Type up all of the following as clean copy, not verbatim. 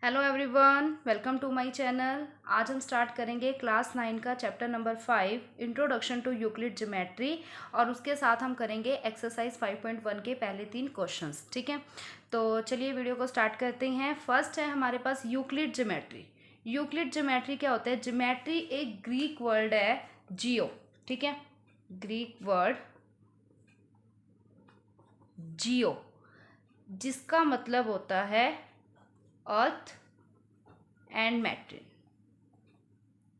Hello everyone, welcome to my channel. आज हम start करेंगे क्लास 9 का chapter number 5 introduction to Euclid geometry और उसके साथ हम करेंगे एक्सरसाइज 5.1 के पहले 3 क्वेश्चंस। ठीक है, तो चलिए वीडियो को स्टार्ट करते हैं। फर्स्ट है हमारे पास यूक्लिड ज्योमेट्री। यूक्लिड ज्योमेट्री क्या होता है? ज्योमेट्री एक ग्रीक वर्ड है, जियो। ठीक है, ग्रीक वर्ड जियो, जिसका मतलब होता है अर्थ एंड मैटेरियल।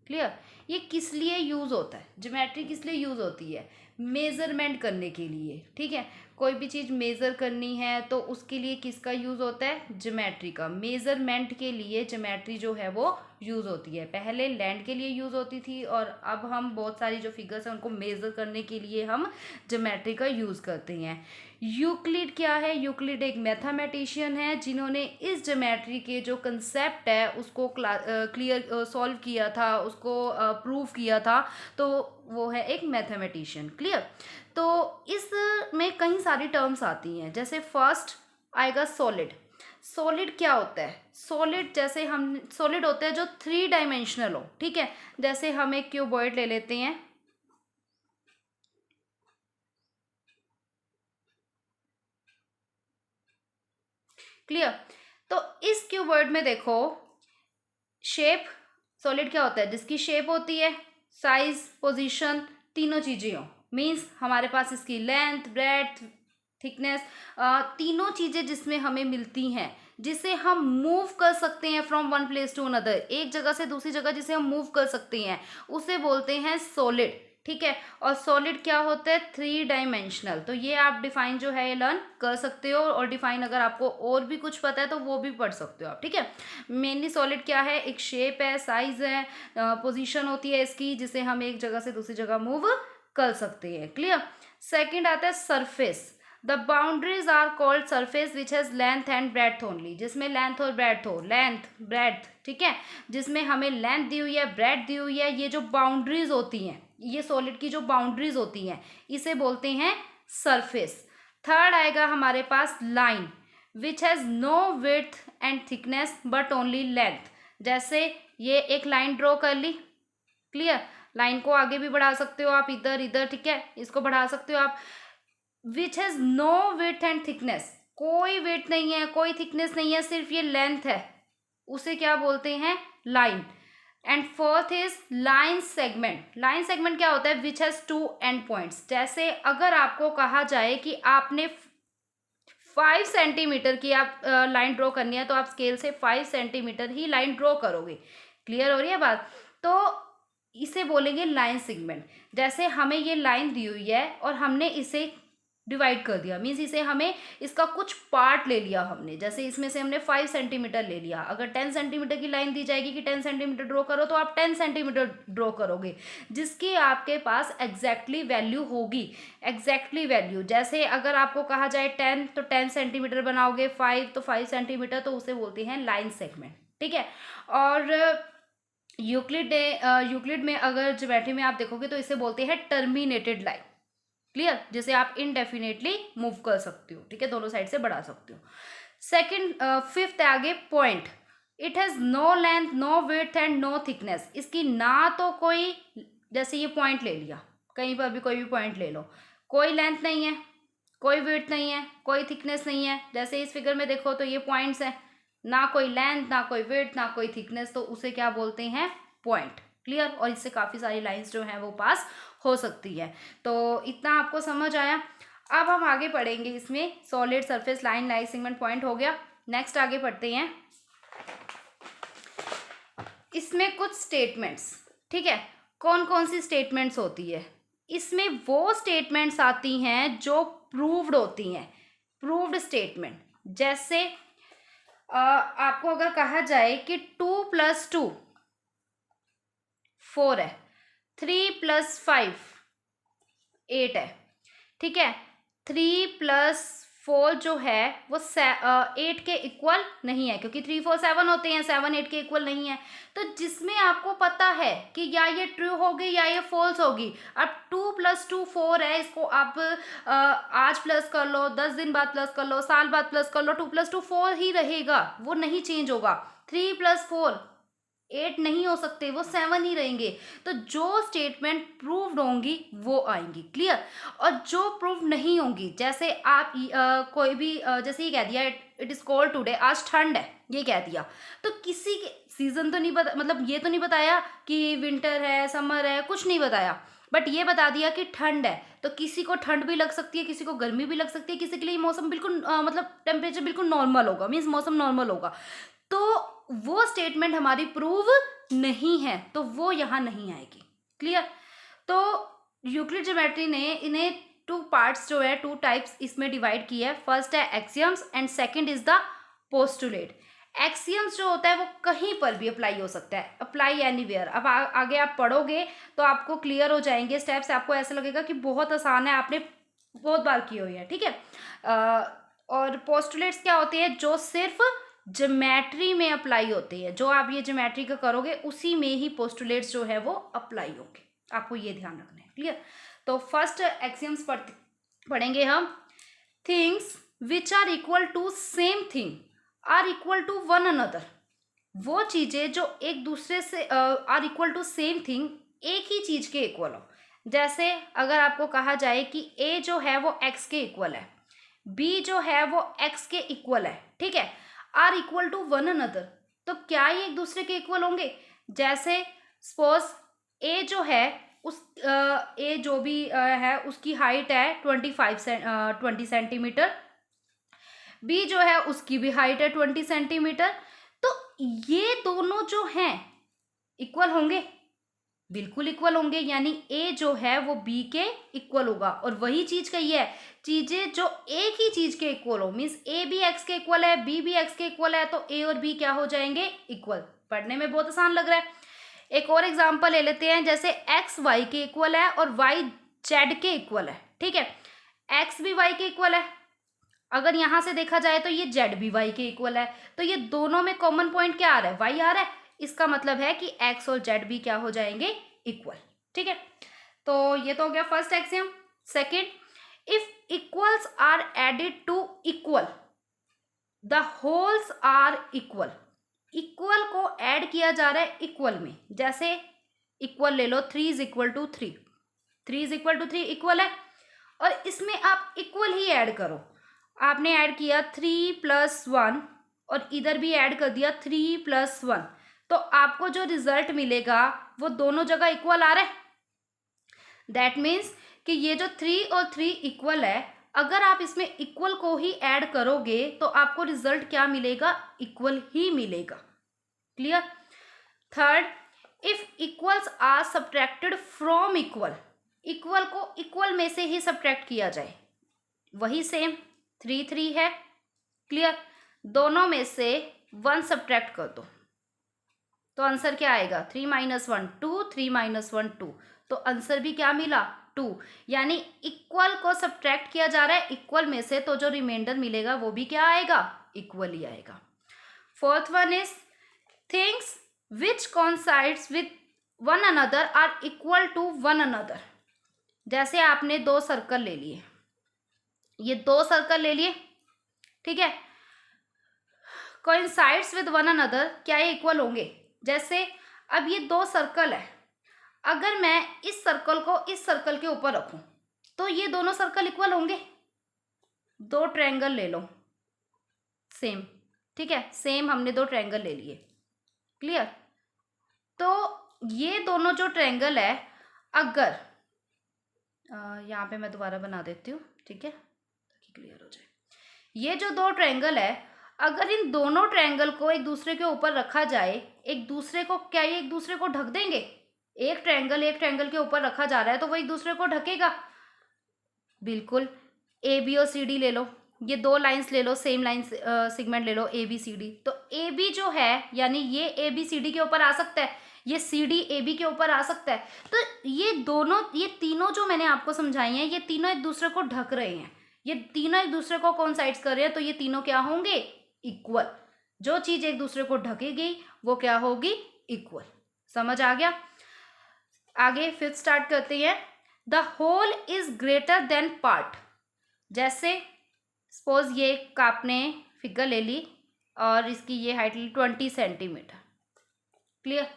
क्लियर? ये किस लिए यूज़ होता है? ज्योमेट्री किस लिए यूज़ होती है? मेज़रमेंट करने के लिए। ठीक है, कोई भी चीज़ मेज़र करनी है तो उसके लिए किसका यूज़ होता है? ज्योमेट्री का। मेज़रमेंट के लिए ज्योमेट्री जो है वो यूज़ होती है। पहले लैंड के लिए यूज़ होती थी और अब हम बहुत सारी जो फिगर्स हैं उनको मेज़र करने के लिए हम ज्योमेट्री का यूज़ करते हैं। यूक्लिड क्या है? यूक्लिड एक मैथमेटिशियन है जिन्होंने इस ज्योमेट्री के जो कंसेप्ट है उसको क्लियर सॉल्व किया था, उसको प्रूव किया था। तो वो है एक मैथमेटिशियन। क्लियर? तो इसमें कई सारी टर्म्स आती हैं। जैसे फर्स्ट आएगा सॉलिड। सॉलिड क्या होता है? सॉलिड जैसे हम सॉलिड होते हैं जो 3 डायमेंशनल हो। ठीक है, जैसे हम एक क्यूबॉइड ले लेते हैं। क्लियर? तो इस क्यूबॉइड में देखो, शेप सॉलिड क्या होता है? जिसकी शेप होती है, साइज, पोजीशन, तीनों चीजें हो। मीन्स हमारे पास इसकी लेंथ, ब्रेड्थ, थिकनेस, तीनों चीजें जिसमें हमें मिलती हैं, जिसे हम मूव कर सकते हैं from one place to another, एक जगह से दूसरी जगह जिसे हम मूव कर सकते हैं, उसे बोलते हैं सॉलिड। ठीक है, और सॉलिड क्या होता है? 3 डायमेंशनल। तो ये आप डिफाइन जो है ये लर्न कर सकते हो, और डिफाइन अगर आपको और भी कुछ पता है तो वो भी पढ़ सकते हो आप। ठीक है, मेनली सॉलिड क्या है? एक शेप है, साइज है, पोजीशन होती है इसकी, जिसे हम एक जगह से दूसरी जगह मूव कर सकते हैं। क्लियर? सेकंड आता है surface. The boundaries are called surface which has length and breadth only. जिसमें लेंथ और ब्रेड्थ हो, लेंथ ब्रेड्थ। ठीक है, जिसमें हमें लेंथ दी हुई है, ब्रेड्थ दी हुई है, ये जो बाउंड्रीज होती हैं, ये सॉलिड की जो बाउंड्रीज होती हैं, इसे बोलते हैं सरफेस। थर्ड आएगा हमारे पास line, which has no width and thickness but only length. जैसे ये एक लाइन ड्रॉ कर ली। क्लियर? लाइन को आगे भी बढ़ा सकते हो आप, इधर इधर। ठीक है, इसको बढ़ा सकते हो आप। Which has no width and thickness, कोई विड्थ नहीं है, कोई थिकनेस नहीं है, सिर्फ ये लेंथ है, उसे क्या बोलते हैं? Line. And fourth is line segment. Line segment क्या होता है? Which has 2 and points. जैसे अगर आपको कहा जाए कि आपने 5 सेंटीमीटर की आप लाइन ड्रॉ करनी है, तो आप स्केल से 5 सेंटीमीटर ही लाइन ड्रॉ करोगे। क्लियर हो रही है बात? तो इसे बोलेंगे लाइन सेगमेंट। जैसे हमें ये लाइन दी हुई है और हमने इसे डिवाइड कर दिया, मीन्स इसे हमें इसका कुछ पार्ट ले लिया हमने। जैसे इसमें से हमने 5 सेंटीमीटर ले लिया। अगर 10 सेंटीमीटर की लाइन दी जाएगी कि 10 सेंटीमीटर ड्रॉ करो, तो आप 10 सेंटीमीटर ड्रॉ करोगे, जिसकी आपके पास एग्जैक्टली वैल्यू होगी। एग्जैक्टली वैल्यू, जैसे अगर आपको कहा जाए 10 तो 10 सेंटीमीटर बनाओगे, 5 तो 5 सेंटीमीटर, तो उसे बोलते हैं लाइन सेगमेंट। ठीक है, और यूक्लिड में अगर ज्योमेट्री में आप देखोगे तो इसे बोलते हैं टर्मिनेटेड लाइन। क्लियर? जिसे आप इनडेफिनेटली मूव कर सकते हो। ठीक है, दोनों साइड से बढ़ा सकते हो। सेकंड, फिफ्थ आगे point. It has no length, no width and no thickness. इसकी ना तो कोई, जैसे ये पॉइंट ले लिया, कहीं पर भी कोई भी पॉइंट ले लो, कोई लेंथ नहीं है, कोई विड्थ नहीं है, कोई थिकनेस नहीं है। जैसे इस फिगर में देखो तो ये पॉइंट्स हैं, ना कोई लेंथ, ना कोई विड्थ, ना कोई थिकनेस, तो उसे क्या बोलते हैं? पॉइंट। क्लियर? और इससे काफ़ी सारी लाइंस जो हैं वो पास हो सकती है। तो इतना आपको समझ आया। अब हम आगे पढ़ेंगे इसमें solid, surface, line, line segment, point हो गया। नेक्स्ट आगे पढ़ते हैं इसमें कुछ स्टेटमेंट्स। ठीक है, कौन कौन सी स्टेटमेंट्स होती है? इसमें वो स्टेटमेंट्स आती हैं जो प्रूव्ड होती हैं, प्रूव्ड स्टेटमेंट। जैसे आपको अगर कहा जाए कि 2 + 2 4 है, 3 + 5 8 है। ठीक है, 3 + 4 जो है वो 8 के इक्वल नहीं है, क्योंकि 3 4 7 होते हैं, 7 8 के इक्वल नहीं है। तो जिसमें आपको पता है कि या ये ट्रू होगी या ये फॉल्स होगी। अब 2 + 2 4 है, इसको आप आज प्लस कर लो, 10 दिन बाद प्लस कर लो, साल बाद प्लस कर लो, 2 + 2 4 ही रहेगा, वो नहीं चेंज होगा। 3 + 4 8 नहीं हो सकते, वो 7 ही रहेंगे। तो जो स्टेटमेंट प्रूव्ड होंगी वो आएंगी। क्लियर। और जो प्रूव नहीं होंगी, जैसे आप कोई भी जैसे ये कह दिया इट इज कोल्ड टुडे, आज ठंड है, ये कह दिया, तो किसी के सीजन तो नहीं बता, मतलब ये तो नहीं बताया कि विंटर है, समर है, कुछ नहीं बताया, बट ये बता दिया कि ठंड है। तो किसी को ठंड भी लग सकती है, किसी को गर्मी भी लग सकती है, किसी के लिए मौसम बिल्कुल मतलब टेम्परेचर बिल्कुल नॉर्मल होगा, मीन्स मौसम नॉर्मल होगा। तो वो स्टेटमेंट हमारी प्रूव नहीं है, तो वो यहाँ नहीं आएगी। क्लियर। तो यूक्लिड ज्योमेट्री ने इन्हें 2 पार्ट्स जो है, 2 टाइप्स इसमें डिवाइड किया है। फर्स्ट है axioms and second is the postulate. Axioms जो होता है वो कहीं पर भी अप्लाई हो सकता है, अप्लाई एनीवेयर। अब आगे आप पढ़ोगे तो आपको क्लियर हो जाएंगे स्टेप्स, आपको ऐसा लगेगा कि बहुत आसान है, आपने बहुत बार की हुई है। ठीक है। और पोस्टुलेट्स क्या होते हैं, जो सिर्फ ज्योमेट्री में अप्लाई होते हैं, जो आप ये ज्योमेट्री का करोगे उसी में ही पोस्टुलेट्स जो है वो अप्लाई होंगे, आपको ये ध्यान रखना है। क्लियर। तो फर्स्ट एक्सियम्स पढ़ेंगे हम। Things which are equal to same thing are equal to one another. वो चीजें जो एक दूसरे से are equal to same thing, एक ही चीज के इक्वल हो। जैसे अगर आपको कहा जाए कि ए जो है वो एक्स के इक्वल है, बी जो है वो एक्स के इक्वल है, ठीक है, are equal to one another, तो क्या ये एक दूसरे के इक्वल होंगे। जैसे सपोज ए जो है उस ए जो भी है उसकी हाइट है 20 सेंटीमीटर, बी जो है उसकी भी हाइट है 20 सेंटीमीटर, तो ये दोनों जो हैं इक्वल होंगे, बिल्कुल इक्वल होंगे, यानी ए जो है वो बी के इक्वल होगा। और वही चीज कही है, चीजें जो एक ही चीज के इक्वल हो, मीन्स ए भी एक्स के इक्वल है, बी भी एक्स के इक्वल है, तो ए और बी क्या हो जाएंगे, इक्वल। पढ़ने में बहुत आसान लग रहा है। एक और एग्जांपल ले लेते हैं, जैसे एक्स वाई के इक्वल है और वाई जेड के इक्वल है। ठीक है, एक्स भी वाई के इक्वल है, अगर यहां से देखा जाए तो ये जेड भी वाई के इक्वल है, तो ये दोनों में कॉमन पॉइंट क्या आ रहा है, वाई आ रहा है। इसका मतलब है कि एक्स और जेड भी क्या हो जाएंगे, इक्वल। ठीक है, तो ये तो हो गया first axiom. Second, if equals are added to equal the wholes are equal. Equal को ऐड किया जा रहा है इक्वल में, जैसे इक्वल ले लो, 3 is equal to 3, 3 is equal to 3 equal है, और इसमें आप इक्वल ही ऐड करो। आपने ऐड किया 3 + 1 और इधर भी ऐड कर दिया 3 + 1, तो आपको जो रिजल्ट मिलेगा वो दोनों जगह इक्वल आ रहा है। दैट मीन्स कि ये जो 3 और 3 इक्वल है, अगर आप इसमें इक्वल को ही ऐड करोगे तो आपको रिजल्ट क्या मिलेगा, इक्वल ही मिलेगा। Clear. Third, if equals are subtracted from equal. Equal को इक्वल में से ही सब्ट्रैक्ट किया जाए, वही सेम 3 3 है। क्लियर। दोनों में से 1 सब्ट्रैक्ट कर दो तो आंसर क्या आएगा, 3 - 1 2, 3 - 1 2, तो आंसर भी क्या मिला, 2। यानी इक्वल को सब्ट्रैक्ट किया जा रहा है इक्वल में से, तो जो रिमाइंडर मिलेगा वो भी क्या आएगा, इक्वल ही आएगा। Fourth one is things which coincides with one another are equal to one another. जैसे आपने 2 सर्कल ले लिए, ये 2 सर्कल ले लिए, ठीक है, कोइंसाइड्स विद वन अनदर, क्या ये इक्वल होंगे। जैसे अब ये 2 सर्कल है, अगर मैं इस सर्कल को इस सर्कल के ऊपर रखूं तो ये दोनों सर्कल इक्वल होंगे। 2 ट्रायंगल ले लो सेम, ठीक है, सेम हमने 2 ट्रायंगल ले लिए। क्लियर। तो ये दोनों जो ट्रायंगल है, अगर यहाँ पे मैं दोबारा बना देती हूँ, ठीक है, ताकि क्लियर हो जाए। ये जो 2 ट्रायंगल है, अगर इन दोनों ट्रायंगल को एक दूसरे के ऊपर रखा जाए, एक दूसरे को क्या ये एक दूसरे को ढक देंगे। एक ट्रायंगल के ऊपर रखा जा रहा है तो वो एक दूसरे को ढकेगा, बिल्कुल। ए बी और सी डी ले लो, ये 2 लाइंस ले लो, सेम लाइन सेगमेंट ले लो ए बी सी डी, तो ए बी जो है यानी ये ए बी सी डी के ऊपर आ सकता है, ये सी डी ए बी के ऊपर आ सकता है। तो ये दोनों, ये तीनों जो मैंने आपको समझाई हैं, ये तीनों एक दूसरे को ढक रहे हैं, ये तीनों एक दूसरे को कोइंसाइड कर रहे हैं, तो ये तीनों क्या होंगे? इक्वल। जो चीज एक दूसरे को ढकेगी वो क्या होगी? इक्वल। समझ आ गया? आगे फिफ्थ स्टार्ट करते हैं। The whole is greater than part. जैसे सपोज ये आपने फिगर ले ली और इसकी ये हाइट ली 20 सेंटीमीटर। क्लियर?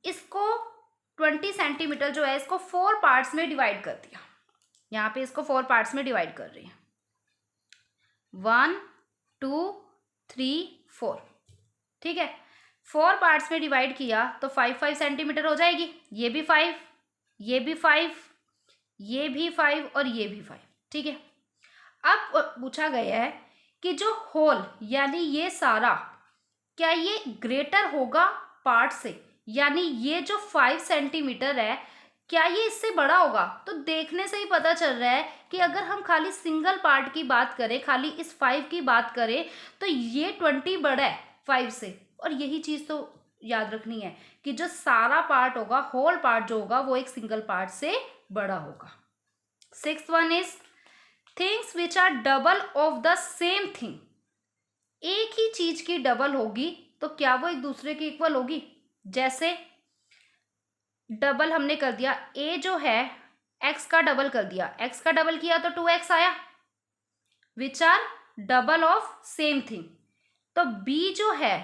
इसको 20 सेंटीमीटर जो है इसको 4 पार्ट्स में डिवाइड कर दिया। यहाँ पे इसको 4 पार्ट्स में डिवाइड कर रही है। 1 2 3 4। ठीक है, 4 पार्ट्स में डिवाइड किया तो 5 सेंटीमीटर हो जाएगी। ये भी 5, ये भी 5, ये भी 5 और ये भी 5। ठीक है, अब पूछा गया है कि जो होल यानी ये सारा, क्या ये ग्रेटर होगा पार्ट से? यानी ये जो 5 सेंटीमीटर है क्या ये इससे बड़ा होगा? तो देखने से ही पता चल रहा है कि अगर हम खाली सिंगल पार्ट की बात करें, खाली इस 5 की बात करें, तो ये 20 बड़ा है 5 से। और यही चीज तो याद रखनी है कि जो सारा पार्ट होगा, होल पार्ट जो होगा, वो एक सिंगल पार्ट से बड़ा होगा। 6th one is things which are double of the same thing. एक ही चीज की डबल होगी तो क्या वो एक दूसरे की इक्वल होगी? जैसे डबल हमने कर दिया, ए जो है एक्स का डबल कर दिया, एक्स का डबल किया तो 2x आया, which are double of same thing. तो बी जो है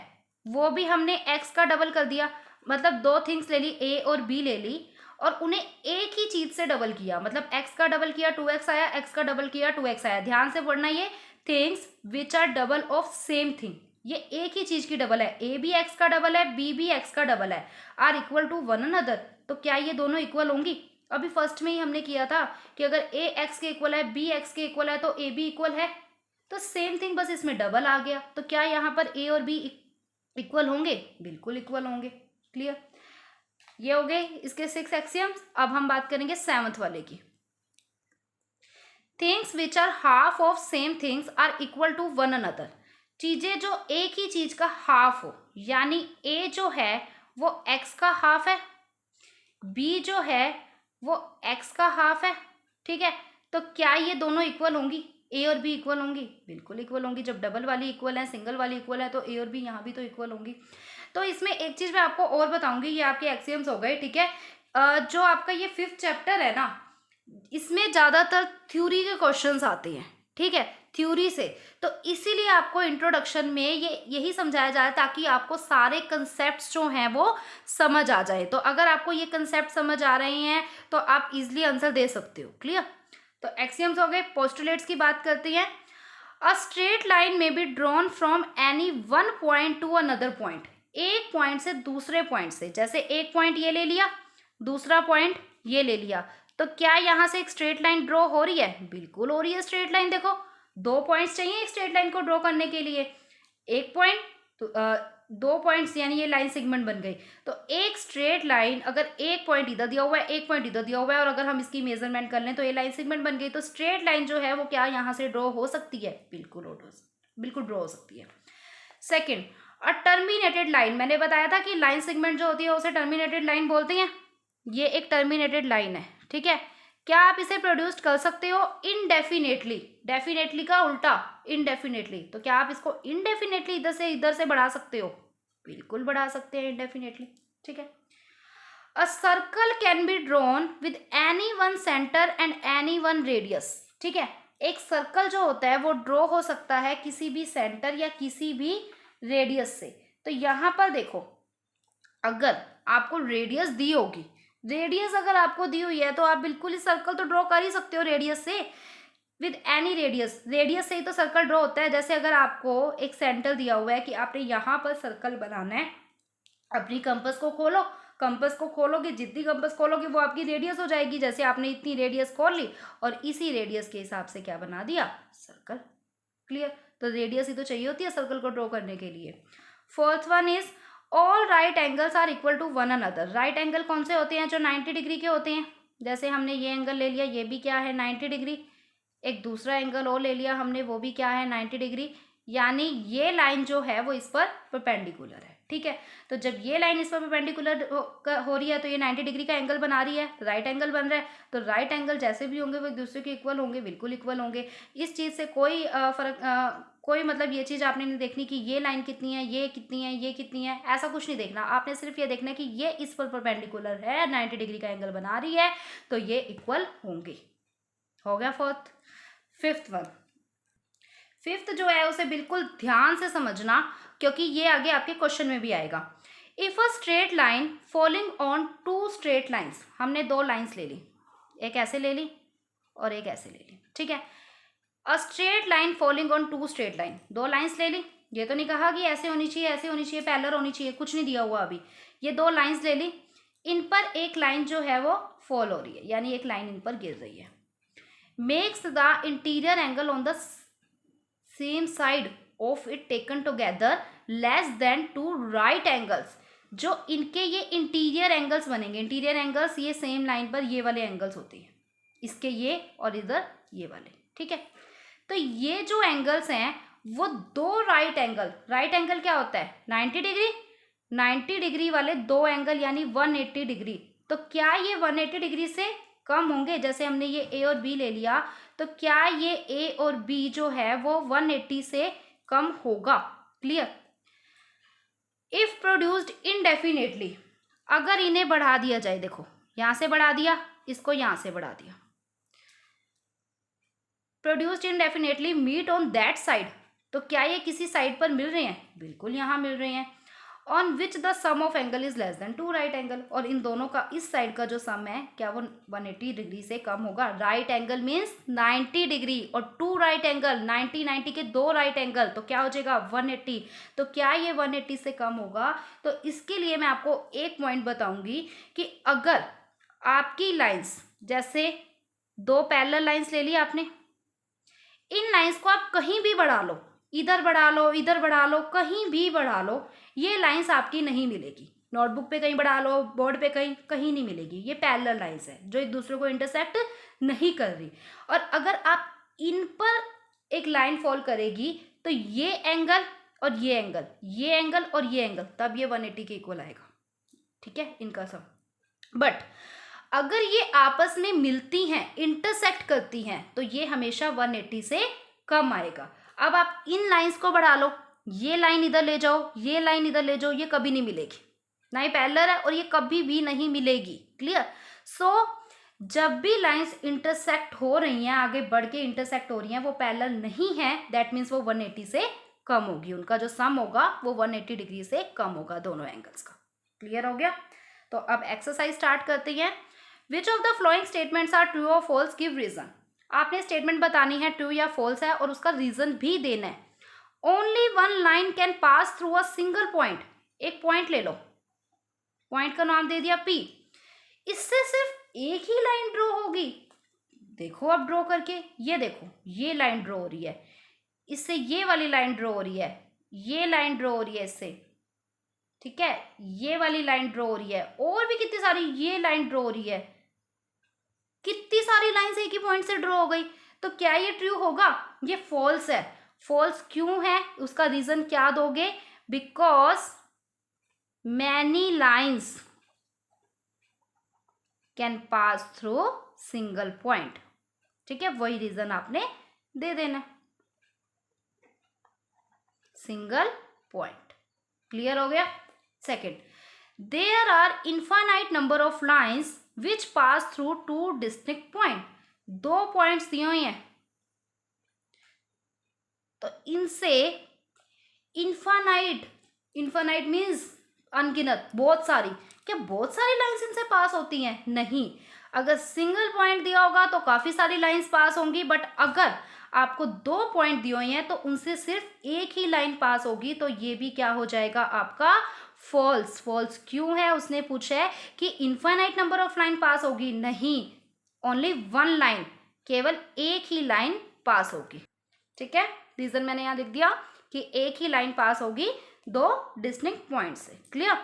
वो भी हमने एक्स का डबल कर दिया, मतलब दो थिंग्स ले ली, ए और बी ले ली, और उन्हें एक ही चीज से डबल किया, मतलब एक्स का डबल किया 2x आया, एक्स का डबल किया 2x आया। ध्यान से पढ़ना, ये things which are double of same thing, ये एक ही चीज की डबल है। ए भी एक्स का डबल है, बी भी एक्स का डबल है, are equal to one another. तो क्या ये दोनों इक्वल होंगी? अभी फर्स्ट में ही हमने किया था कि अगर ए एक्स के इक्वल है, बी एक्स के इक्वल है, तो ए बी इक्वल है। तो सेम थिंग, बस इसमें डबल आ गया। तो क्या यहाँ पर ए और बी इक्वल होंगे? बिल्कुल इक्वल होंगे। क्लियर? ये हो गए इसके 6 एक्सियम्स। अब हम बात करेंगे 7th वाले की। Things which are half of same things are equal to one another. चीजें जो एक ही चीज का हाफ हो, यानी ए जो है वो एक्स का हाफ है, बी जो है वो एक्स का हाफ है। ठीक है, तो क्या ये दोनों इक्वल होंगी? ए और बी इक्वल होंगी? बिल्कुल इक्वल होंगी। जब डबल वाली इक्वल है, सिंगल वाली इक्वल है, तो ए और बी यहाँ भी तो इक्वल होंगी। तो इसमें एक चीज मैं आपको और बताऊंगी, ये आपके एक्सियम्स हो गए। ठीक है, जो आपका ये 5th चैप्टर है ना, इसमें ज्यादातर थ्योरी के क्वेश्चंस आते हैं। ठीक है, थ्योरी से, तो इसीलिए आपको इंट्रोडक्शन में यही समझाया जाए ताकि आपको सारे कंसेप्ट्स जो हैं वो समझ आ जाए। तो अगर आपको ये कंसेप्ट समझ आ रहे हैं तो आप इजीली आंसर दे सकते हो। क्लियर? तो एक्सियम्स हो गए। पोस्टुलेट्स की बात करते हैं। अ स्ट्रेट लाइन में be drawn from any one point two another point. एक पॉइंट से दूसरे पॉइंट से, जैसे एक पॉइंट ये ले लिया, दूसरा पॉइंट ये ले लिया, तो क्या यहाँ से एक स्ट्रेट लाइन ड्रॉ हो रही है? बिल्कुल हो रही है स्ट्रेट लाइन। देखो, 2 पॉइंट्स चाहिए एक स्ट्रेट लाइन को ड्रॉ करने के लिए, एक पॉइंट तो 2 पॉइंट्स, यानी ये लाइन सेगमेंट बन गई। तो एक स्ट्रेट लाइन, अगर एक पॉइंट इधर दिया हुआ है, एक पॉइंट इधर दिया हुआ है, और अगर हम इसकी मेजरमेंट कर लें तो ये लाइन सेगमेंट बन गई। तो स्ट्रेट लाइन जो है वो क्या यहाँ से ड्रॉ हो सकती है? बिल्कुल ड्रॉ हो सकती है। सेकेंड, अ टर्मिनेटेड लाइन। मैंने बताया था कि लाइन सेगमेंट जो होती है उसे टर्मिनेटेड लाइन बोलते हैं। ये एक टर्मिनेटेड लाइन है। ठीक है, क्या आप इसे प्रोड्यूस कर सकते हो इनडेफिनेटली? डेफिनेटली का उल्टा इनडेफिनेटली। तो क्या आप इसको इनडेफिनेटली इधर से बढ़ा सकते हो? बिल्कुल बढ़ा सकते हैं इनडेफिनेटली। ठीक है, a circle can be drawn with any one centre and any one radius. ठीक है, एक सर्कल जो होता है वो ड्रॉ हो सकता है किसी भी सेंटर या किसी भी रेडियस से। तो यहाँ पर देखो, अगर आपको रेडियस दी होगी, रेडियस अगर आपको दी हुई है तो आप बिल्कुल ही सर्कल तो ड्रॉ कर ही सकते हो रेडियस से, विद एनी रेडियस। रेडियस से ही तो सर्कल ड्रॉ होता है। जैसे अगर आपको एक सेंटर दिया हुआ है कि आपने यहाँ पर सर्कल बनाना है, अपनी कंपास को खोलो, कंपास को खोलोगे, जितनी कंपास खोलोगे वो आपकी रेडियस हो जाएगी। जैसे आपने इतनी रेडियस खोल ली और इसी रेडियस के हिसाब से क्या बना दिया? सर्कल। क्लियर? तो रेडियस ही तो चाहिए होती है सर्कल को ड्रॉ करने के लिए। 4th one is all right angles are equal to one another. Right angle कौन से होते हैं? जो 90 डिग्री के होते हैं। जैसे हमने ये एंगल ले लिया, ये भी क्या है? 90 डिग्री। एक दूसरा एंगल और ले लिया हमने, वो भी क्या है? 90 डिग्री। यानी ये लाइन जो है वो इस पर परपेंडिकुलर है, ठीक है। तो जब ये लाइन इस पर परपेंडिकुलर हो रही है तो ये 90 डिग्री का एंगल बना रही है, राइट एंगल बन रहा है। तो राइट एंगल जैसे भी होंगे वो एक दूसरे के इक्वल होंगे, बिल्कुल इक्वल होंगे। इस चीज़ से कोई कोई मतलब ये चीज़ आपने नहीं देखनी कि ये लाइन कितनी है, ये कितनी है, ये कितनी है, ऐसा कुछ नहीं देखना। आपने सिर्फ ये देखना है कि ये इस पर परपेंडिकुलर है, 90 डिग्री का एंगल बना रही है, तो ये इक्वल होंगे। हो गया फोर्थ। फिफ्थ वन, फिफ्थ जो है उसे बिल्कुल ध्यान से समझना, क्योंकि ये आगे आपके क्वेश्चन में भी आएगा। If a straight line following on two straight lines, हमने दो लाइंस ले ली, एक ऐसे ले ली और एक ऐसे ले ली, ठीक है। A straight line following on two straight line, दो लाइंस ले ली। ये तो नहीं कहा कि ऐसे होनी चाहिए, ऐसे होनी चाहिए, पैरेलल होनी चाहिए, कुछ नहीं दिया हुआ अभी। ये दो लाइंस ले ली, इन पर एक लाइन जो है वो फॉल हो रही है, यानी एक लाइन इन पर गिर रही है। Makes the interior angle on the same side of it taken together less than two right angles. जो इनके ये इंटीरियर एंगल्स बनेंगे, इंटीरियर एंगल्स ये सेम लाइन पर ये वाले एंगल्स होते हैं, इसके ये और इधर ये वाले, ठीक है। तो ये जो एंगल्स हैं वो दो राइट एंगल, राइट एंगल क्या होता है 90 डिग्री, 90 डिग्री वाले दो एंगल यानी 180 डिग्री। तो क्या ये 180 डिग्री से कम होंगे? जैसे हमने ये ए और बी ले लिया, तो क्या ये ए और बी जो है वो 180 से कम होगा? क्लियर। इफ प्रोड्यूस्ड इनडेफिनेटली, अगर इन्हें बढ़ा दिया जाए, देखो यहां से बढ़ा दिया, इसको यहां से बढ़ा दिया, produced indefinitely meet on that side, तो क्या ये किसी साइड पर मिल रहे हैं? बिल्कुल यहां मिल रहे हैं। On which the sum of angle is less than two right angle, और इन दोनों का इस साइड का जो सम है क्या वो 180 डिग्री से कम होगा? राइट एंगल मीन्स 90 डिग्री और टू राइट एंगल 90 90 के दो राइट एंगल, तो क्या हो जाएगा 180। तो क्या ये 180 से कम होगा? तो इसके लिए मैं आपको एक पॉइंट बताऊंगी कि अगर आपकी लाइंस, जैसे दो पैरेलल लाइंस ले ली आपने, इन लाइंस को आप कहीं भी बढ़ा लो, इधर बढ़ा लो, इधर बढ़ा लो, कहीं भी बढ़ा लो, ये लाइंस आपकी नहीं मिलेगी। नोटबुक पे कहीं बढ़ा लो, बोर्ड पे कहीं, कहीं नहीं मिलेगी। ये पैरेलल लाइंस है जो एक दूसरे को इंटरसेक्ट नहीं कर रही। और अगर आप इन पर एक लाइन फॉल करेगी तो ये एंगल और ये एंगल, ये एंगल और ये एंगल, तब ये 180 के इक्वल आएगा, ठीक है, इनका सम। बट अगर ये आपस में मिलती हैं, इंटरसेक्ट करती हैं, तो ये हमेशा 180 से कम आएगा। अब आप इन लाइंस को बढ़ा लो, ये लाइन इधर ले जाओ, ये लाइन इधर ले जाओ, ये कभी नहीं मिलेगी, ना ही पैरेलल है और ये कभी भी नहीं मिलेगी। क्लियर। सो जब भी लाइंस इंटरसेक्ट हो रही हैं, आगे बढ़ के इंटरसेक्ट हो रही हैं, वो पैरेलल नहीं है, दैट मीन्स वो 180 से कम होगी, उनका जो सम होगा वो 180 डिग्री से कम होगा दोनों एंगल्स का। क्लियर हो गया। तो अब एक्सरसाइज स्टार्ट करते हैं। Which of the following statements are true और फॉल्स, गिव रीजन। आपने स्टेटमेंट बतानी है ट्रू या फॉल्स है और उसका रीजन भी देना है। Only one line can pass through a single point, एक पॉइंट ले लो, पॉइंट का नाम दे दिया पी, इससे सिर्फ एक ही लाइन ड्रॉ होगी। देखो अब ड्रॉ करके, ये देखो ये लाइन ड्रॉ हो रही है, इससे ये वाली लाइन ड्रॉ हो रही है, ये लाइन ड्रॉ हो रही है इससे, ठीक है, ये वाली लाइन ड्रॉ हो रही है, और भी कितनी सारी, ये लाइन ड्रॉ हो रही है, कितनी सारी लाइंस एक ही पॉइंट से ड्रॉ हो गई। तो क्या ये ट्रू होगा? ये फॉल्स है। फॉल्स क्यों है? उसका रीजन क्या दोगे? Because many lines can pass through single point, ठीक है, वही रीजन आपने दे देना, सिंगल पॉइंट। क्लियर हो गया। Second, there are infinite number of lines which pass through two distinct point. दो पॉइंट्स दिए हुए हैं, तो इनसे इनफाइनाइट, इनफाइनाइट मीन्स अनगिनत, बहुत सारी, क्या बहुत सारी लाइंस इनसे पास होती हैं? नहीं। अगर सिंगल पॉइंट दिया होगा तो काफी सारी लाइंस पास होंगी, बट अगर आपको दो पॉइंट दिए हुए हैं तो उनसे सिर्फ एक ही लाइन पास होगी, तो ये भी क्या हो जाएगा आपका? फॉल्स। फॉल्स क्यों है? उसने पूछा है कि इनफाइनाइट नंबर ऑफ लाइन पास होगी, नहीं, ओनली वन लाइन, केवल एक ही लाइन पास होगी, ठीक है। रीजन मैंने यहाँ लिख दिया कि एक ही लाइन पास होगी दो डिस्टिंक्ट पॉइंट से। क्लियर।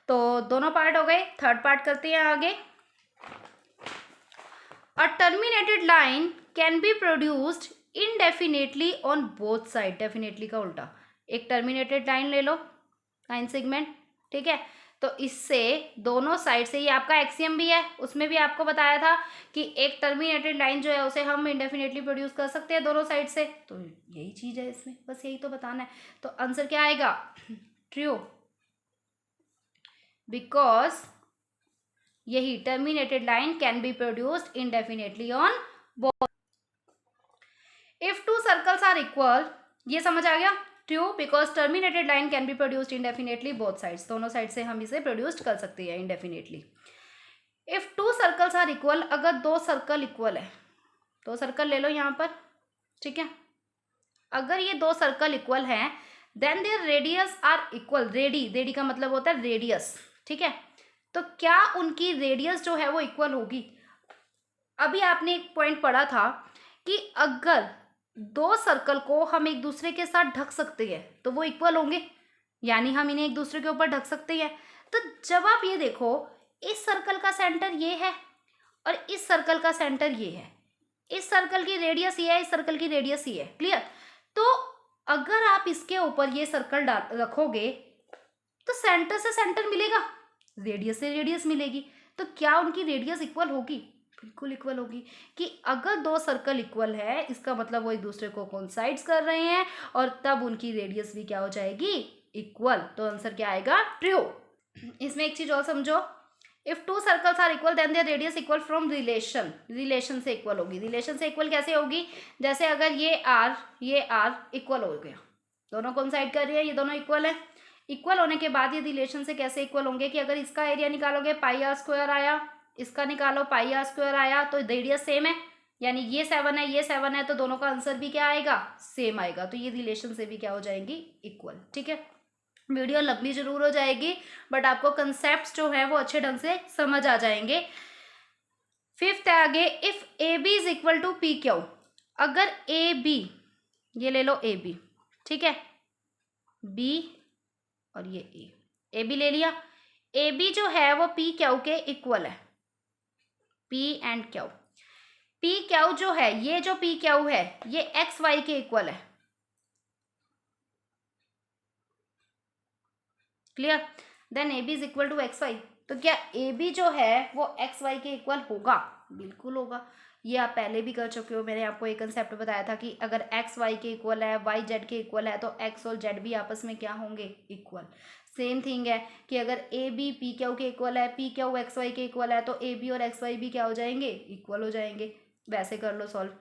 तो दोनों पार्ट हो गए, थर्ड पार्ट करते हैं आगे। A terminated line can be produced indefinitely on both side, definitely का उल्टा, एक टर्मिनेटेड लाइन ले लो, लाइन सेगमेंट, ठीक है। तो इससे दोनों साइड से, ये आपका एक्सियम भी है, उसमें भी आपको बताया था कि एक टर्मिनेटेड लाइन जो है उसे हम इंडेफिनेटली प्रोड्यूस कर सकते हैं दोनों साइड से, तो यही चीज है इसमें, बस यही तो बताना है। तो आंसर क्या आएगा? ट्रू, बिकॉज यही terminated line can be produced indefinitely on both. If two circles are equal, ये समझ आ गया? True, because terminated line can be produced indefinitely both sides, दोनों साइड से हम इसे प्रोड्यूस्ड कर सकते हैं indefinitely. If two circles are equal, अगर दो सर्कल इक्वल है, दो सर्कल ले लो यहाँ पर, ठीक है, अगर ये दो सर्कल इक्वल हैं then their radius are equal, radii का मतलब होता है रेडियस, ठीक है। तो क्या उनकी रेडियस जो है वो इक्वल होगी? अभी आपने एक पॉइंट पढ़ा था कि अगर दो सर्कल को हम एक दूसरे के साथ ढक सकते हैं तो वो इक्वल होंगे, यानी हम इन्हें एक दूसरे के ऊपर ढक सकते हैं। तो जब आप ये देखो, इस सर्कल का सेंटर ये है और इस सर्कल का सेंटर ये है, इस सर्कल की रेडियस ये है, इस सर्कल की रेडियस ये है, क्लियर। तो अगर आप इसके ऊपर ये सर्कल रखोगे तो सेंटर से सेंटर मिलेगा, रेडियस से रेडियस मिलेगी, तो क्या उनकी रेडियस इक्वल होगी? बिल्कुल इक्वल होगी। कि अगर दो सर्कल इक्वल है इसका मतलब वो एक दूसरे को कोइंसाइड्स कर रहे हैं और तब उनकी रेडियस भी क्या हो जाएगी? इक्वल। तो आंसर क्या आएगा? ट्रू। इसमें एक चीज और समझो, if two circles are equal then their radius equal from relation, relation से इक्वल होगी। रिलेशन से इक्वल कैसे होगी? जैसे अगर ये आर इक्वल हो गया, दोनों कोइंसाइड कर रही है, ये दोनों इक्वल है, इक्वल होने के बाद ये रिलेशन से कैसे इक्वल होंगे कि अगर इसका एरिया निकालोगे पाई आर स्क्वायर आया, इसका निकालो पाई आर स्क्वायर आया, तो रेडियस सेम है, यानी ये 7 है, ये 7 है, तो दोनों का आंसर भी क्या आएगा? सेम आएगा। तो ये रिलेशन से भी क्या हो जाएंगी? इक्वल, ठीक है। वीडियो लंबी जरूर हो जाएगी बट आपको कंसेप्ट जो है वो अच्छे ढंग से समझ आ जाएंगे। फिफ्थ है आगे, if A B is equal to P Q, अगर ए बी, ये ले लो ए बी, ठीक है, बी और ये ए बी ले लिया, ए बी जो है वो पी क्यू के इक्वल है, P and Q, P Q जो है, ये जो पी क्यू है ये एक्स वाई के इक्वल है, clear. Then A B is equal to X Y, तो क्या ए बी जो है वो एक्स वाई के इक्वल होगा? बिल्कुल होगा। ये आप पहले भी कर चुके हो, मैंने आपको एक कंसेप्ट बताया था कि अगर एक्स वाई के इक्वल है, वाई जेड के इक्वल है, तो एक्स और जेड भी आपस में क्या होंगे? इक्वल। सेम थिंग है कि अगर ए बी पी क्यू के इक्वल है, पी क्यू एक्स वाई के इक्वल है, तो ए बी और एक्स वाई भी क्या हो जाएंगे? इक्वल हो जाएंगे। वैसे कर लो सॉल्व,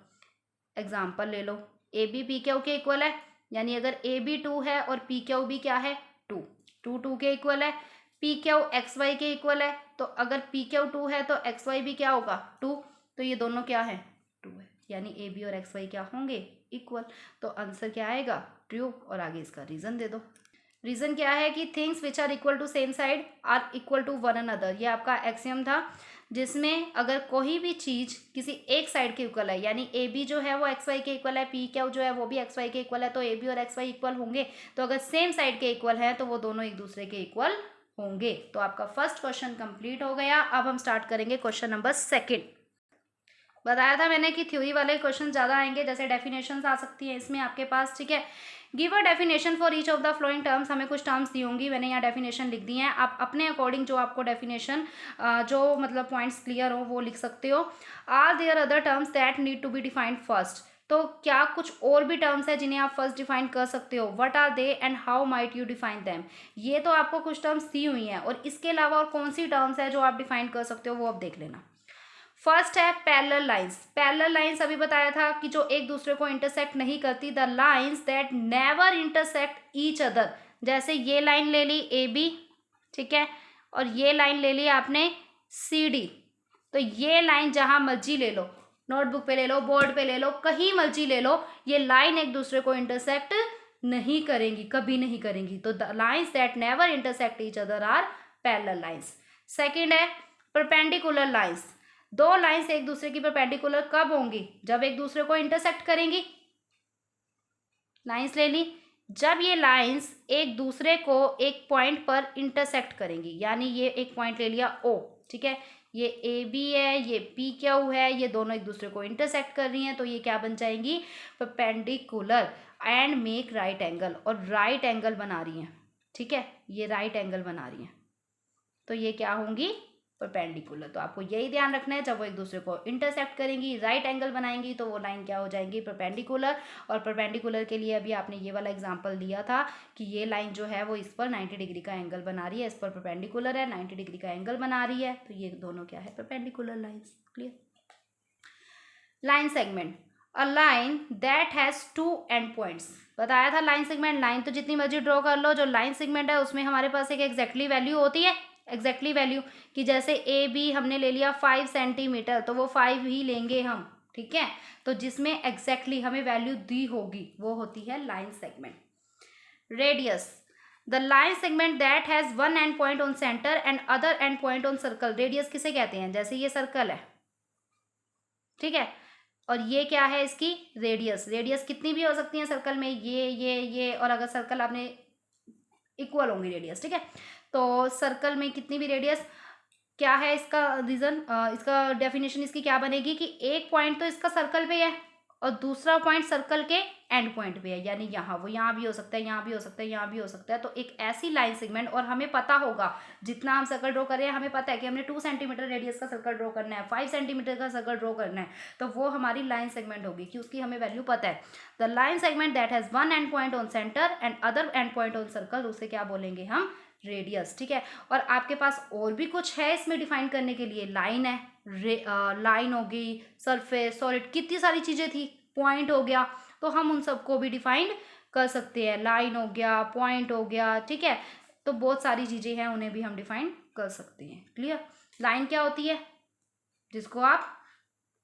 एग्जाम्पल ले लो, ए बी पी क्यू के इक्वल है, यानी अगर ए बी 2 है और पी क्यू भी क्या है? 2, 2 के इक्वल है, पी क्यू एक्स वाई के इक्वल है, तो अगर पी क्यू 2 है तो एक्स वाई भी क्या होगा? 2, तो ये दोनों क्या है? 2 है, यानी ए बी और एक्स वाई क्या होंगे? इक्वल। तो आंसर क्या आएगा? ट्रू। और आगे इसका रीजन दे दो। रीजन क्या है कि things which are equal to same side are equal to one another, ये आपका एक्सियम था जिसमें अगर कोई भी चीज किसी एक साइड के इक्वल है, यानी ए बी जो है वो एक्स वाई के इक्वल है, पी क्यू जो है वो भी एक्स वाई के इक्वल है, तो ए बी और एक्स वाई इक्वल होंगे। तो अगर सेम साइड के इक्वल है तो वो दोनों एक दूसरे के इक्वल होंगे। तो आपका फर्स्ट क्वेश्चन कंप्लीट हो गया। अब हम स्टार्ट करेंगे क्वेश्चन नंबर सेकंड। बताया था मैंने कि थ्योरी वाले क्वेश्चन ज़्यादा आएंगे, जैसे डेफिनेशंस आ सकती हैं इसमें आपके पास, ठीक है। Give a definition for each of the flowing terms, हमें कुछ टर्म्स दी होंगी, मैंने यहाँ डेफिनेशन लिख दी है, आप अपने अकॉर्डिंग जो आपको डेफिनेशन जो मतलब पॉइंट्स क्लियर हो वो लिख सकते हो। Are there other terms that need to be defined first, तो क्या कुछ और भी टर्म्स है जिन्हें आप फर्स्ट डिफाइन कर सकते हो? What are they and how might you define them, ये तो आपको कुछ टर्म्स दी हुई हैं, और इसके अलावा और कौन सी टर्म्स है जो आप डिफाइन कर सकते हो वो आप देख लेना। फर्स्ट है पैरेलल लाइंस। पैरेलल लाइंस अभी बताया था कि जो एक दूसरे को इंटरसेक्ट नहीं करती, the lines that never intersect each other, जैसे ये लाइन ले ली ए बी, ठीक है, और ये लाइन ले ली आपने सी डी, तो ये लाइन जहां मर्जी ले लो, नोटबुक पे ले लो, बोर्ड पे ले लो, कहीं मर्जी ले लो, ये लाइन एक दूसरे को इंटरसेक्ट नहीं करेंगी, कभी नहीं करेंगी। तो the lines that never intersect each other are parallel lines. Second है परपेंडिकुलर लाइंस। दो लाइंस एक दूसरे की परपेंडिकुलर कब होंगी? जब एक दूसरे को इंटरसेक्ट करेंगी। लाइंस ले ली, जब ये लाइंस एक दूसरे को एक पॉइंट पर इंटरसेक्ट करेंगी, यानी ये एक पॉइंट ले लिया ओ, ठीक है, ये ए बी है, ये पी क्यू है, ये दोनों एक दूसरे को इंटरसेक्ट कर रही हैं, तो ये क्या बन जाएंगी, perpendicular and make right angle, और राइट एंगल बना रही हैं, ठीक है, ये राइट एंगल बना रही हैं, तो ये क्या होंगी, परपेंडिकुलर। तो आपको यही ध्यान रखना है, जब वो एक दूसरे को इंटरसेक्ट करेंगी, राइट एंगल बनाएंगी, तो वो लाइन क्या हो जाएंगी, परपेंडिकुलर। और परपेंडिकुलर के लिए अभी आपने ये वाला एग्जांपल दिया था कि ये लाइन जो है वो इस पर 90 डिग्री का एंगल बना रही है, इस पर परपेंडिकुलर है, 90 डिग्री का एंगल बना रही है, तो ये दोनों क्या है, perpendicular lines. Clear. Line segment, a line that has 2 and points. बताया था लाइन सेगमेंट, लाइन तो जितनी मर्जी ड्रॉ कर लो, जो लाइन सेगमेंट है उसमें हमारे पास एक एग्जैक्टली वैल्यू होती है, एग्जैक्टली वैल्यू, कि जैसे ए बी हमने ले लिया 5 सेंटीमीटर, तो वो 5 ही लेंगे हम, ठीक है, तो जिसमें एग्जैक्टली हमें वैल्यू दी होगी वो होती है line segment. Radius, the line segment that has 1 and point on centre and other and point on circle. Radius किसे कहते हैं, जैसे ये सर्कल है, ठीक है, और ये क्या है इसकी रेडियस। रेडियस कितनी भी हो सकती है सर्कल में, ये, और अगर सर्कल आपने इक्वल होंगी रेडियस, ठीक है, तो सर्कल में कितनी भी रेडियस, क्या है इसका रीजन, इसका डेफिनेशन इसकी क्या बनेगी कि एक पॉइंट तो इसका सर्कल पे है और दूसरा पॉइंट सर्कल के एंड पॉइंट पे है, यानी यहाँ, वो यहाँ भी हो सकता है, यहाँ भी हो सकता है, यहाँ भी हो सकता है, तो एक ऐसी लाइन सेगमेंट, और हमें पता होगा जितना हम सर्कल ड्रॉ करें, हमें पता है कि हमने 2 सेंटीमीटर रेडियस का सर्कल ड्रॉ करना है, 5 सेंटीमीटर का सर्कल ड्रॉ करना है, तो वो हमारी लाइन सेगमेंट होगी कि उसकी हमें वैल्यू पता है। The line segment that has 1 and point on centre and other and point on circle, उसे क्या बोलेंगे हम, रेडियस, ठीक है। और आपके पास और भी कुछ है इसमें डिफाइन करने के लिए, लाइन है, लाइन हो गई, सरफेस, सॉलिड, कितनी सारी चीजें थी, पॉइंट हो गया, तो हम उन सबको भी डिफाइन कर सकते हैं, लाइन हो गया, पॉइंट हो गया, ठीक है, तो बहुत सारी चीजें हैं, उन्हें भी हम डिफाइन कर सकते हैं। क्लियर। लाइन क्या होती है, जिसको आप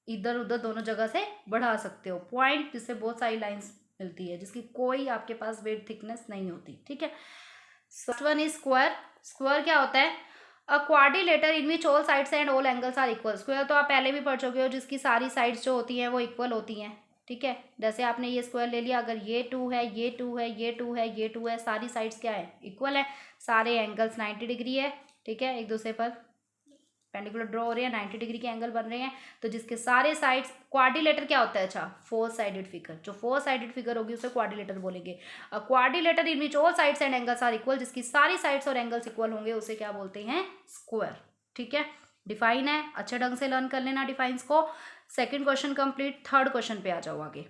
इधर उधर दोनों जगह से बढ़ा सकते हो, पॉइंट जिससे बहुत सारी लाइंस मिलती है, जिसकी कोई आपके पास वेट थिकनेस नहीं होती, ठीक है। First one is square. Square क्या होता है, a quadrilateral in which all sides and all angles are equal. Square तो आप पहले भी पढ़ चुके हो, जिसकी सारी साइड्स जो होती हैं वो इक्वल होती हैं, ठीक है। जैसे आपने ये स्क्वायर ले लिया, अगर ये 2 है, ये 2 है, ये 2 है, ये 2 है, सारी साइड्स क्या है, इक्वल है, सारे एंगल्स 90 डिग्री है, ठीक है, एक दूसरे पर पेंडिकुलर ड्रॉ हो रहे हैं, 90 डिग्री के एंगल बन रहे हैं, तो जिसके सारे साइड्स, क्वाड्रिलेटर क्या होता है, अच्छा 4 साइडेड फिगर, जो 4 साइडेड फिगर होगी उसे क्वाड्रिलेटर बोलेंगे। Quadrilateral in which all sides and angles are equal, जिसकी सारी साइड्स और एंगल्स इक्वल होंगे उसे क्या बोलते हैं, स्क्वायर, ठीक है। डिफाइन है, अच्छे ढंग से लर्न कर लेना डिफाइंस को। Second question complete, third question पे आ जाओ आगे।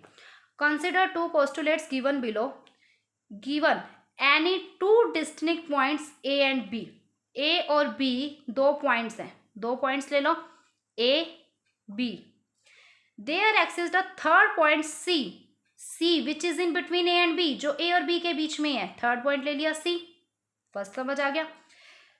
Consider 2 postulates given below, given any 2 distinct points A and B. A और बी 2 पॉइंट्स हैं, 2 पॉइंट्स ले लो, A B, there exist the third point C, C which is in between A and B, जो A और B के बीच में है, third point ले लिया सी, फर्स्ट समझ आ गया।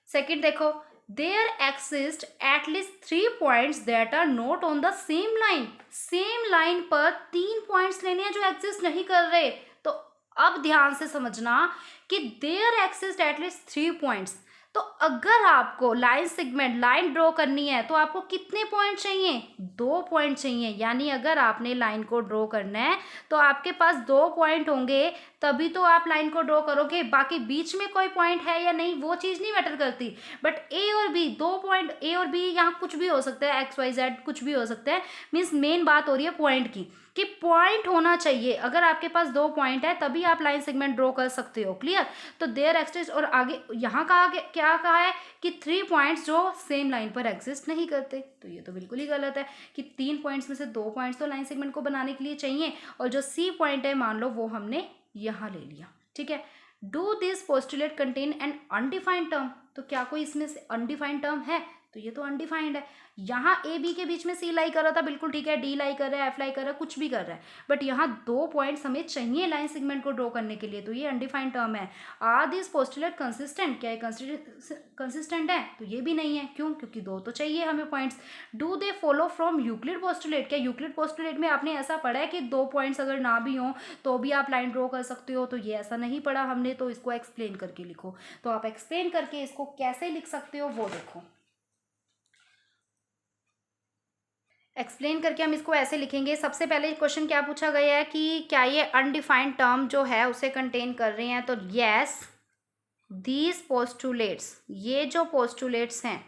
सेकंड देखो, there exist at least 3 points that are not on the same line. Same line पर 3 पॉइंट्स लेने हैं जो एग्जिस्ट नहीं कर रहे, तो अब ध्यान से समझना कि देयर एक्सिस्ट एटलीस्ट 3 पॉइंट्स, तो अगर आपको लाइन सेगमेंट, लाइन ड्रॉ करनी है, तो आपको कितने पॉइंट चाहिए, 2 पॉइंट चाहिए। यानी अगर आपने लाइन को ड्रॉ करना है तो आपके पास 2 पॉइंट होंगे, तभी तो आप लाइन को ड्रॉ करोगे। बाकी बीच में कोई पॉइंट है या नहीं वो चीज़ नहीं मैटर करती, बट ए और बी 2 पॉइंट, ए और बी यहाँ कुछ भी हो सकता है, XYZ कुछ भी हो सकता है, मीन्स मेन बात हो रही है पॉइंट की, कि पॉइंट होना चाहिए। अगर आपके पास 2 पॉइंट है तभी आप लाइन सेगमेंट ड्रॉ कर सकते हो। क्लियर। तो देयर एक्सिस्ट, और आगे यहाँ कहा, क्या कहा है कि 3 पॉइंट्स जो सेम लाइन पर एग्जिस्ट नहीं करते, तो ये तो बिल्कुल ही गलत है कि 3 पॉइंट्स में से 2 पॉइंट्स तो लाइन सेगमेंट को बनाने के लिए चाहिए, और जो सी पॉइंट है मान लो वो हमने यहाँ ले लिया, ठीक है। Do this postulate contain an undefined term, तो क्या कोई इसमें से अनडिफाइंड टर्म है, तो ये तो अनडिफाइंड है। यहाँ ए बी के बीच में सी लाई कर रहा था, बिल्कुल ठीक है, डी लाई कर रहा है, एफ लाई कर रहा है, कुछ भी कर रहा है, बट यहाँ 2 पॉइंट्स हमें चाहिए लाइन सेगमेंट को ड्रॉ करने के लिए, तो ये अनडिफाइंड टर्म है। आर दिस पोस्टुलेट कंसिस्टेंट, क्या ये कंसिस्टेंट है, तो ये भी नहीं है, क्यों, क्योंकि 2 तो चाहिए हमें points. Do they follow from Euclid postulate, क्या यूक्लिड पोस्टुलेट में आपने ऐसा पढ़ा है कि 2 पॉइंट्स अगर ना भी हो तो भी आप लाइन ड्रॉ कर सकते हो, तो ये ऐसा नहीं पढ़ा हमने, तो इसको एक्सप्लेन करके लिखो। तो आप एक्सप्लेन करके इसको कैसे लिख सकते हो वो देखो। एक्सप्लेन करके हम इसको ऐसे लिखेंगे। सबसे पहले क्वेश्चन क्या पूछा गया है कि क्या ये अनडिफाइंड टर्म जो है उसे कंटेन कर रहे हैं, तो यस दीज पोस्टुलेट्स, ये जो पोस्टुलेट्स हैं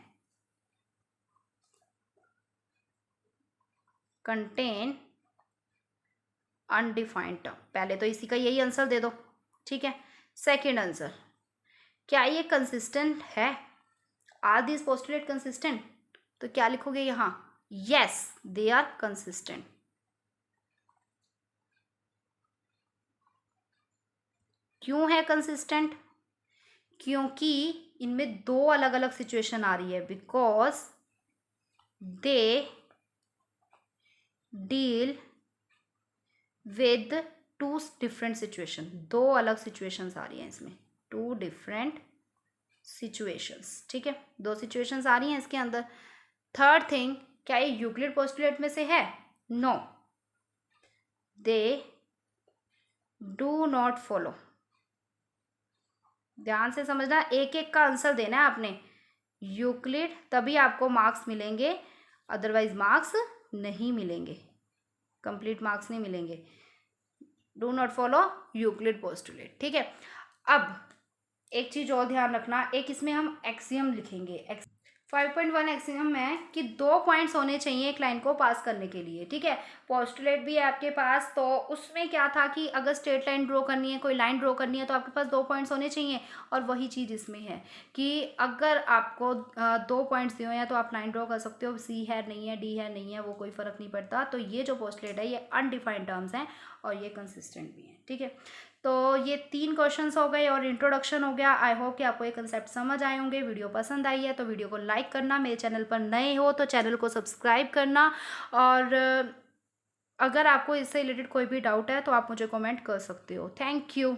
कंटेन अनडिफाइंड टर्म। पहले तो इसी का यही आंसर दे दो, ठीक है। सेकंड आंसर, क्या ये कंसिस्टेंट है? Are this postulate consistent? तो क्या लिखोगे यहाँ? Yes, they are consistent. क्यों है कंसिस्टेंट? क्योंकि इनमें दो अलग अलग सिचुएशन आ रही है, because they deal with two different situation. दो अलग सिचुएशंस आ रही हैं इसमें, टू डिफरेंट सिचुएशंस, ठीक है। दो सिचुएशंस आ रही हैं इसके अंदर। थर्ड थिंग, क्या ये यूक्लिड पोस्टुलेट में से है? No, they do not follow. ध्यान से समझना, एक एक का आंसर देना है आपने। यूक्लिड तभी आपको मार्क्स मिलेंगे, अदरवाइज मार्क्स नहीं मिलेंगे, कंप्लीट मार्क्स नहीं मिलेंगे। Do not follow Euclid postulate, ठीक है। अब एक चीज और ध्यान रखना, एक इसमें हम एक्सियम लिखेंगे। 5.1 एक्सियम है कि 2 पॉइंट्स होने चाहिए एक लाइन को पास करने के लिए, ठीक है। पोस्टुलेट भी है आपके पास, तो उसमें क्या था कि अगर स्ट्रेट लाइन ड्रॉ करनी है, कोई लाइन ड्रॉ करनी है, तो आपके पास 2 पॉइंट्स होने चाहिए। और वही चीज़ इसमें है कि अगर आपको 2 पॉइंट्स दिए हैं तो आप लाइन ड्रॉ कर सकते हो। सी है नहीं है, डी है नहीं है, वो कोई फ़र्क नहीं पड़ता। तो ये जो पोस्टुलेट है ये अनडिफाइंड टर्म्स हैं और ये कंसिस्टेंट भी हैं, ठीक है। तो ये 3 क्वेश्चंस हो गए और इंट्रोडक्शन हो गया। आई होप कि आपको ये कंसेप्ट समझ आए होंगे। वीडियो पसंद आई है तो वीडियो को लाइक करना, मेरे चैनल पर नए हो तो चैनल को सब्सक्राइब करना, और अगर आपको इससे रिलेटेड कोई भी डाउट है तो आप मुझे कमेंट कर सकते हो। Thank you.